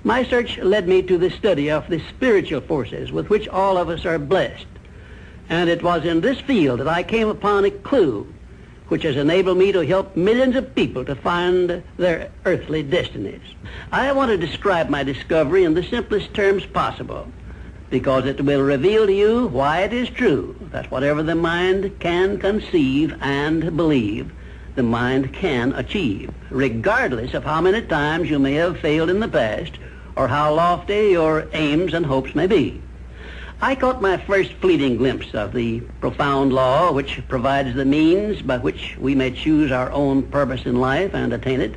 My search led me to the study of the spiritual forces with which all of us are blessed. And it was in this field that I came upon a clue which has enabled me to help millions of people to find their earthly destinies. I want to describe my discovery in the simplest terms possible, because it will reveal to you why it is true that whatever the mind can conceive and believe, the mind can achieve, regardless of how many times you may have failed in the past or how lofty your aims and hopes may be. I caught my first fleeting glimpse of the profound law which provides the means by which we may choose our own purpose in life and attain it,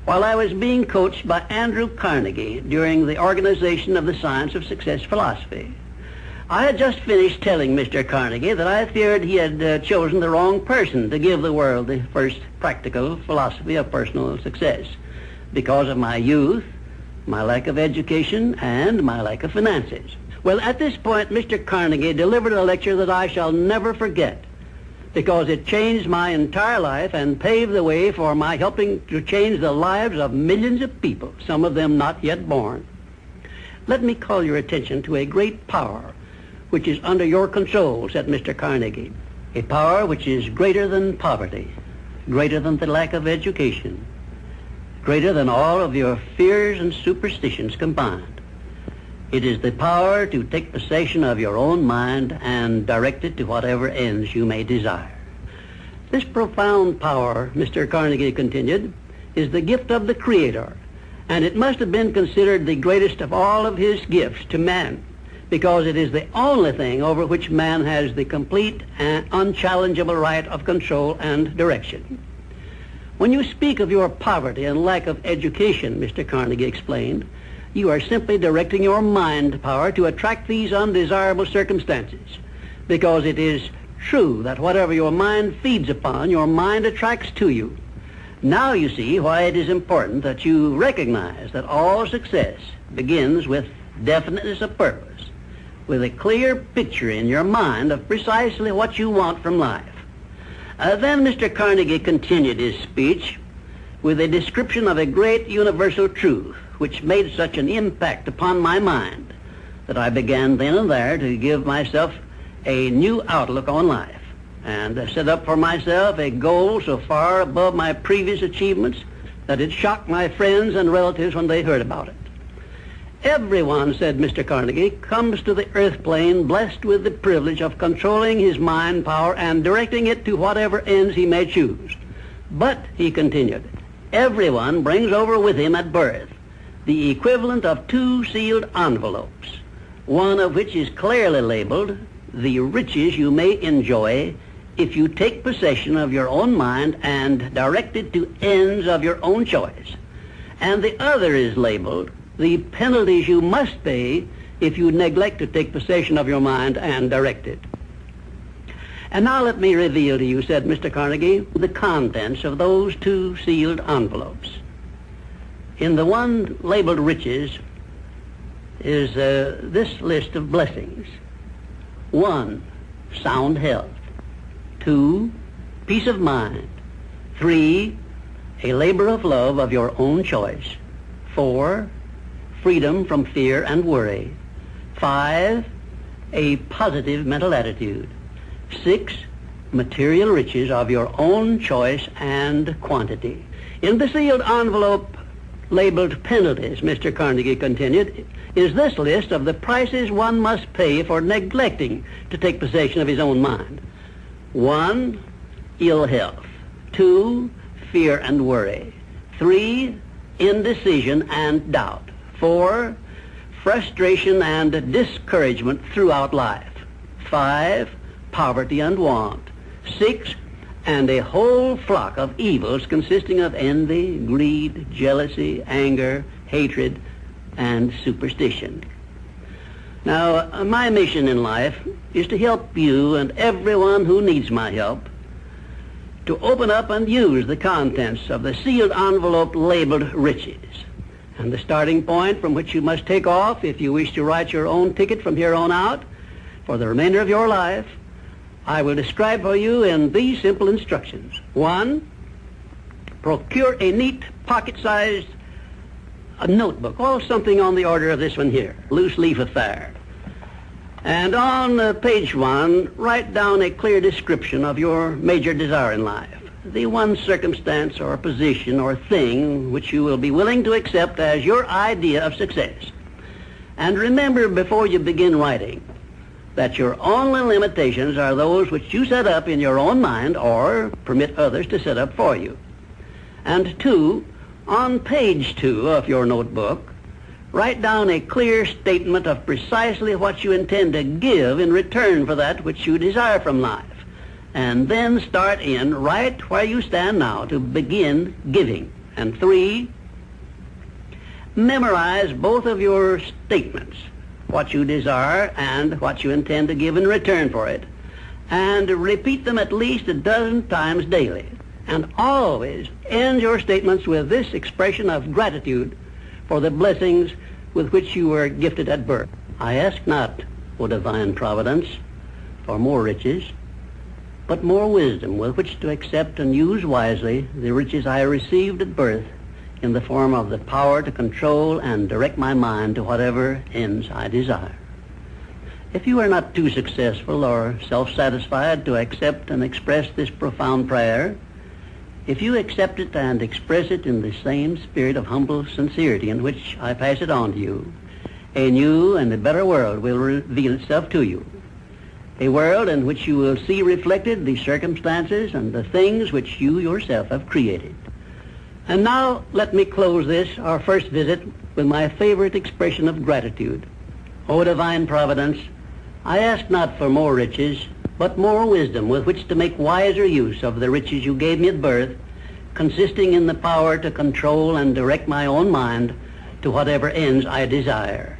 while I was being coached by Andrew Carnegie during the organization of the Science of Success philosophy. I had just finished telling Mr. Carnegie that I feared he had chosen the wrong person to give the world the first practical philosophy of personal success because of my youth, my lack of education, and my lack of finances. Well, at this point, Mr. Carnegie delivered a lecture that I shall never forget, because it changed my entire life and paved the way for my helping to change the lives of millions of people, some of them not yet born. Let me call your attention to a great power which is under your control, said Mr. Carnegie, a power which is greater than poverty, greater than the lack of education, greater than all of your fears and superstitions combined. It is the power to take possession of your own mind and direct it to whatever ends you may desire. This profound power, Mr. Carnegie continued, is the gift of the Creator, and it must have been considered the greatest of all of his gifts to man, because it is the only thing over which man has the complete and unchallengeable right of control and direction. When you speak of your poverty and lack of education, Mr. Carnegie explained, you are simply directing your mind power to attract these undesirable circumstances, because it is true that whatever your mind feeds upon, your mind attracts to you. Now you see why it is important that you recognize that all success begins with definiteness of purpose, with a clear picture in your mind of precisely what you want from life. Then Mr. Carnegie continued his speech with a description of a great universal truth which made such an impact upon my mind that I began then and there to give myself a new outlook on life and set up for myself a goal so far above my previous achievements that it shocked my friends and relatives when they heard about it. Everyone, said Mr. Carnegie, comes to the earth plane blessed with the privilege of controlling his mind power and directing it to whatever ends he may choose. But, he continued, everyone brings over with him at birth the equivalent of 2 sealed envelopes, one of which is clearly labeled, the riches you may enjoy if you take possession of your own mind and direct it to ends of your own choice. And the other is labeled, the penalties you must pay if you neglect to take possession of your mind and direct it. And now let me reveal to you, said Mr. Carnegie, the contents of those 2 sealed envelopes. In the one labeled riches is this list of blessings. 1, sound health. 2, peace of mind. 3, a labor of love of your own choice. 4, freedom from fear and worry. 5, a positive mental attitude. 6, material riches of your own choice and quantity. In the sealed envelope labeled penalties, Mr. Carnegie continued, is this list of the prices one must pay for neglecting to take possession of his own mind. 1, ill health. 2, fear and worry. 3, indecision and doubt. 4, frustration and discouragement throughout life. 5, poverty and want. 6, and a whole flock of evils consisting of envy, greed, jealousy, anger, hatred, and superstition. Now, my mission in life is to help you and everyone who needs my help to open up and use the contents of the sealed envelope labeled riches. And the starting point from which you must take off if you wish to write your own ticket from here on out for the remainder of your life, I will describe for you in these simple instructions. 1, procure a neat pocket-sized a notebook, or something on the order of this one here, loose leaf affair. And on page 1, write down a clear description of your major desire in life, the one circumstance or position or thing which you will be willing to accept as your idea of success. And remember before you begin writing that your only limitations are those which you set up in your own mind or permit others to set up for you. And 2, on page 2 of your notebook, write down a clear statement of precisely what you intend to give in return for that which you desire from life. And then start in right where you stand now to begin giving. And 3, memorize both of your statements, what you desire and what you intend to give in return for it, and repeat them at least a dozen times daily. And always end your statements with this expression of gratitude for the blessings with which you were gifted at birth. I ask not, O divine providence, for more riches, but more wisdom with which to accept and use wisely the riches I received at birth in the form of the power to control and direct my mind to whatever ends I desire. If you are not too successful or self-satisfied to accept and express this profound prayer, if you accept it and express it in the same spirit of humble sincerity in which I pass it on to you, a new and a better world will reveal itself to you. A world in which you will see reflected the circumstances and the things which you yourself have created. And now let me close this, our first visit, with my favorite expression of gratitude. O divine providence, I ask not for more riches, but more wisdom with which to make wiser use of the riches you gave me at birth, consisting in the power to control and direct my own mind to whatever ends I desire.